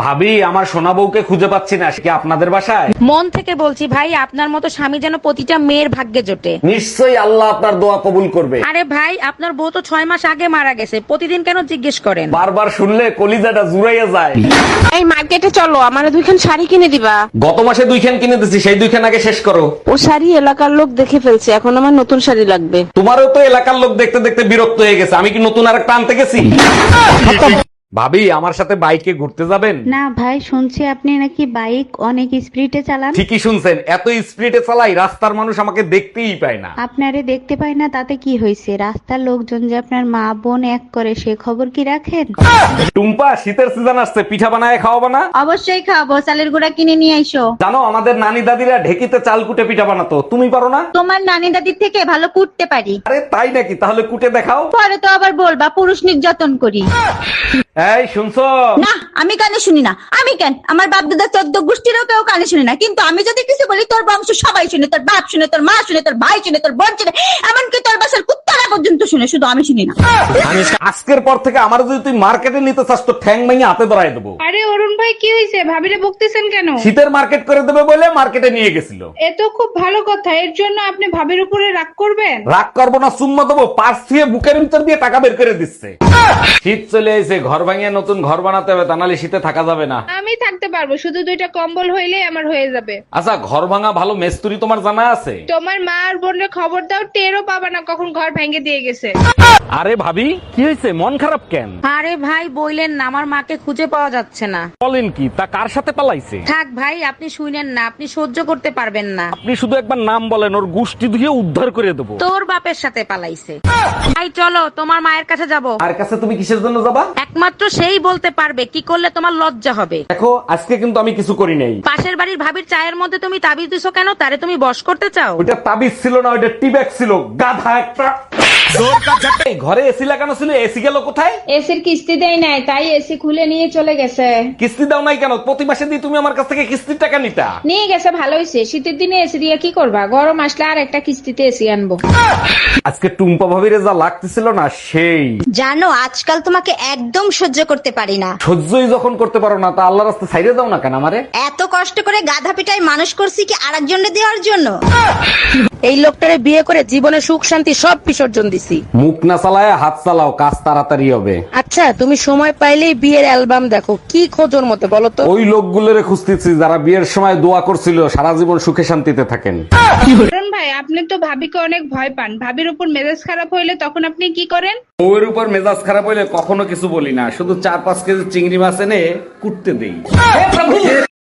ভাবি, আমার সোনা বউকে খুঁজে পাচ্ছি না, সে কি আপনাদের বাসায়? মন থেকে বলছি ভাই, আপনার মতো স্বামী যেন প্রতিটা মেয়ের ভাগ্যে জোটে। নিশ্চয়ই আল্লাহ আপনার দোয়া কবুল করবে। আরে ভাই, আপনার বউ তো 6 মাস আগে মারা গেছে, প্রতিদিন কেন জিজ্ঞেস করেন? বারবার শুনলে কলিজাটা জুড়াইয়া যায়। এই মার্কেটে চলো, আমার 2খান শাড়ি কিনে দিবা। গত মাসে 2খান কিনে দিছি, সেই 2খান আগে শেষ করো। ও শাড়ি এলাকার লোক দেখে ফেলছে, এখন আমার নতুন শাড়ি লাগবে। তোমারও তো এলাকার লোক দেখতে দেখতে বিরক্ত হয়ে গেছে, আমি কি নতুন আরেকটা আনতে গেছি? ভাবি, আমার সাথে বাইকে ঘুরতে যাবেন? না ভাই, শুনছি আপনি নাকি বাইক অনেক স্পিডে চালান। ঠিকই শুনছেন, এত স্পিডে চালাই রাস্তার মানুষ আমাকে দেখতেই পায় না। আপনারে দেখতে পাই না তাতে কি হয়েছে? রাস্তার লোকজন যে আপনার মা বোন এক করে, সে খবর কি রাখেন? টুম্পা, শীতের সিজন আসছে, পিঠা বানায় খাওয়াবো না? অবশ্যই খাবো, চালের গুঁড়া কিনে নিয়ে আইসো। জানো, আমাদের নানি দাদিরা ঢেকিতে চাল কুটে পিঠা বানাতো, তুমি পারো না? তোমার নানি দাদির থেকে ভালো কুটতে পারি। আরে তাই নাকি? তাহলে কুটে দেখাও। পরে তো আবার বলবা পুরুষ নির্যাতন করি। এই শুনছো? না, আমি কানে শুনি না। আমি কেন? আমার বাপ দাদা 14 গোষ্ঠীরও কেউ কানে শুনি না, কিন্তু আমি যদি কিছু বলি তোর বংশ সবাই শুনে, তোর বাপ শুনে, তোর মা শুনে, তোর ভাই শুনে, তোর বোন শুনে, এমনকি তোর বাসার কুত্তারা পর্যন্ত শুনে, শুধু আমি শুনি না। আজকের পর থেকে আমার যদি তুই মার্কেটে নিতে চাস, তো ঠ্যাং ভেঙে হাতে ধরাই দেবো। আরে অরুণ ভাই, কি হয়েছে? ভাবিরে বকতেছেন কেন? শীতের মার্কেট করে দেবে বলে মার্কেটে নিয়ে গেছিল। এ তো খুব ভালো কথা, এর জন্য আপনি ভাবির উপরে রাগ করবেন? রাগ করবো না, চুম্মা দেবো। পার্স দিয়ে বুকের ভিতর দিয়ে টাকা বের করে দিচ্ছে। শীত চলে এসে, ঘর ভাঙিয়ে নতুন ঘর বানাতে হবে, তা নাহলে শীতে থাকা যাবে না। আমি থাকতে পারবো, শুধু 2টা কম্বল হইলেই আমার হয়ে যাবে। আচ্ছা, ঘর ভাঙা ভালো মেস্তুরি তোমার জানা আছে? তোমার মা আর বোনের খবর দাও, টেরও পাবা না কখন ঘর ভেঙে দিয়ে গেছে। আরে ভাবি, কি হয়েছে? মন খারাপ কেন? আরে ভাই বইলেন না, আমার মাকে খুঁজে পাওয়া যাচ্ছে না। বলেন কি? তা কার সাথে পালাইছে? থাক ভাই, আপনি শুনেন না, আপনি সহ্য করতে পারবেন না। আপনি শুধু একবার নাম বলেন, ওর গোষ্ঠী ধুয়ে উদ্ধার করে দেবো। তোর বাপের সাথে পালাইছে। ভাই চলো, তোমার মায়ের কাছে যাব। আর কাছে তুমি কিসের জন্য যাবা? একমাত্র সেই বলতে পারবে কি করলে তোমার লজ্জা হবে। দেখো, আজকে কিন্তু আমি কিছু করি নাই। পাশের বাড়ির ভাবির চায়ের মধ্যে তুমি তাবিজ দিছো কেন? তারে তুমি বশ করতে চাও? ওইটা তাবিজ ছিল না, ওইটা টিব্যাগ ছিল, গাধা একটা। এই ঘরে এসি লাগানো ছিল, এসি গেল কোথায়? এসির কিস্তি দেয় নাই, তাই এসি খুলে নিয়ে চলে গেছে। কিস্তি দাও নাই কেন? প্রতি মাসে দিয়ে তুমি আমার কাছ থেকে কিস্তির টাকা নিতা। নিয়ে গেছে, ভালো হয়েছে। শীতের দিনে এসি দিয়ে কি করবা? গরম আসলে আর একটা কিস্তিতে এসি আনবো। আজকে টুম্পা ভাবিরে যা লাগতেছিল না, সেই। জানো, আজকাল তোমাকে একদম সহ্য করতে পারি না। সহ্যই যখন করতে পারো না, তা আল্লাহ রাস্তা ছাইড়ে দাও না কেন আমারে? এত কষ্ট করে গাধা পিটাই মানুষ করছি কি আরেকজনকে দেওয়ার জন্য? এই লোকটারে বিয়ে করে জীবনে সুখ শান্তি সব বিসর্জন দিছি। মুখ না চালায় হাত চালাও, কাজ তাড়াতাড়ি হবে। আচ্ছা, তুমি সময় পাইলেই বিয়ের অ্যালবাম দেখো, কি খোঁজোর মতো বলো তো? ওই লোকগুলোরে খুঁজতেছি যারা বিয়ের সময় দোয়া করছিল সারা জীবন সুখে শান্তিতে থাকেন। অরুণ ভাই, আপনি তো ভাবিকে অনেক ভয় পান। ভাবির উপর মেজাজ খারাপ হইলে তখন আপনি কি করেন? বউয়ের উপর মেজাজ খারাপ হইলে কখনো কিছু বলি না, শুধু 4-5 কেজি চিংড়ি মাছ এনে কুটতে দেই।